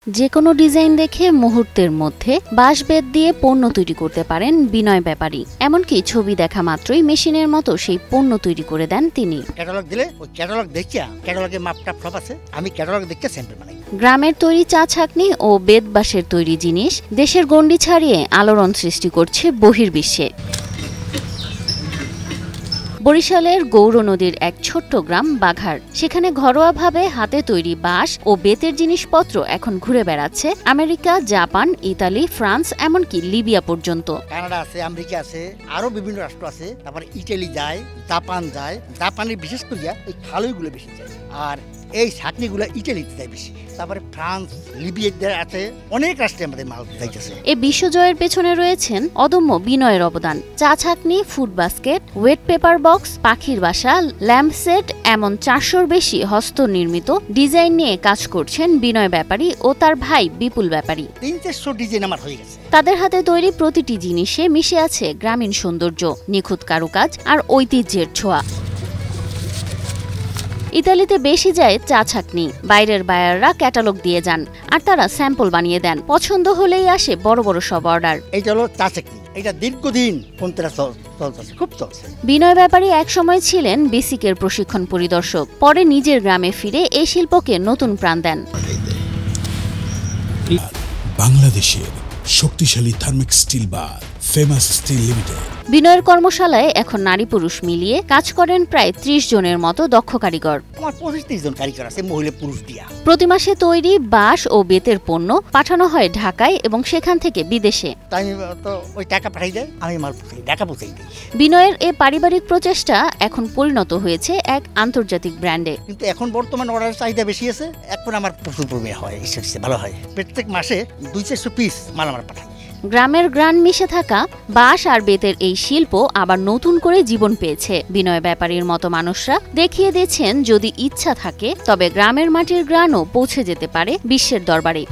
যে কোনো ডিজাইন দেখে মুহূর্তের মধ্যে বাঁশ বেত দিয়ে পণ্য তৈরি করতে পারেন বিনয় ব্যাপারী। এমনকি ছবি দেখা মাত্রই মেশিনের মতো সেই পণ্য তৈরি করে দেন তিনি। ক্যাটালগ দিলে ওই ক্যাটালগ দেখিয়া, ক্যাটালগে মাপটা সব আছে, আমি ক্যাটালগ দেখে স্যাম্পল বানাই। গ্রামের তৈরি চা ছাঁকনি ও বেত বাঁশের তৈরি জিনিস দেশের গণ্ডি ছাড়িয়ে আলোড়ন সৃষ্টি করছে বহির্বিশ্বে। বরিশালের গৌর নদীর এক ছোট্ট গ্রাম বাঘার, সেখানে ঘরোয়াভাবে হাতে তৈরি বাঁশ ও বেতের জিনিসপত্র এখন ঘুরে বেড়াচ্ছে আমেরিকা, জাপান, ইতালি, ফ্রান্স, এমনকি লিবিয়া পর্যন্ত। কানাডা আছে, আমেরিকা আছে, আরো বিভিন্ন রাষ্ট্র আছে। তারপরে ইটালি যায়, জাপান যায়। জাপানে বিশেষ করিয়া ওই খালইগুলো বেশি যায়, আর এই ছাকনিগুলো ইটালিতে যায় বেশি। তারপরে ফ্রান্স, লিবিয়া আছে, অনেক রাষ্ট্রে আমাদের মাল যাইতেছে। এই বিশ্বজয়ের পেছনে রয়েছেন অদম্য বিনয়ের অবদান। চা ছাকনি, food basket, weight paper box, পাখির বাসা, ল্যাম্প সেট, এমন 400-র বেশি হস্তনির্মিত ডিজাইন নিয়ে কাজ করছেন বিনয় ব্যাপারী ও তার ভাই বিপুল ব্যাপারী। 300-400 ডিজাইন আমার হয়ে গেছে। তাদের হাতে তৈরি প্রতিটি জিনিসে মিশে আছে গ্রামীণ সৌন্দর্য, নিখুঁত কারুকাজ আর ঐতিহ্যের ছোঁয়া। ইতালিতে বেশি যায় চা ছাকনি। বাইরের বায়াররা ক্যাটালগ দিয়ে যান আর তারা স্যাম্পল বানিয়ে দেন। পছন্দ হলেই আসে বড় বড় সব অর্ডার। এইটা হলো চা ছাকনি, এটা দীর্ঘদিন চলতেছে, খুব চলছে। বিনয় ব্যাপারী একসময় ছিলেন বেসিকের প্রশিক্ষণ পরিদর্শক, পরে নিজের গ্রামে ফিরে এই শিল্পকে নতুন প্রাণ দেন। বাংলাদেশের শক্তিশালী থার্মিক স্টিল বার ফেমাস স্টিল লিমিটেড। বিনয়ের কর্মশালায় এখন নারী পুরুষ মিলিয়ে কাজ করেন প্রায় 30 জনের মতো দক্ষ কারিগর। আমার 25-30 জন কারিগর আছে, মহিলা পুরুষ দিয়া। প্রতি মাসে তৈরি বাঁশ ও বেতের পণ্য পাঠানো হয় ঢাকায় এবং সেখান থেকে বিদেশে। তাই তো ওই টাকা পাঠাই দেয়, আমি মাল ঢাকা পৌঁছাই দিই। বিনয়ের এই পারিবারিক প্রচেষ্টা এখন পরিণত হয়েছে এক আন্তর্জাতিক ব্র্যান্ডে। কিন্তু এখন বর্তমান অর্ডারের চাহিদা বেশি আছে, এখন আমার প্রচুর পরিমাণে হয়, ভালো হয়। প্রত্যেক মাসে 200-400 পিস মাল আমার পাঠায়। গ্রামের গ্রান মিশে থাকা বাঁশ আর বেতের এই শিল্প আবার নতুন করে জীবন পেয়েছে। বিনয় ব্যাপারীর মতো মানুষরা দেখিয়ে দিয়েছেন, যদি ইচ্ছা থাকে তবে গ্রামের মাটির গ্রানও পৌঁছে যেতে পারে বিশ্বের দরবারে।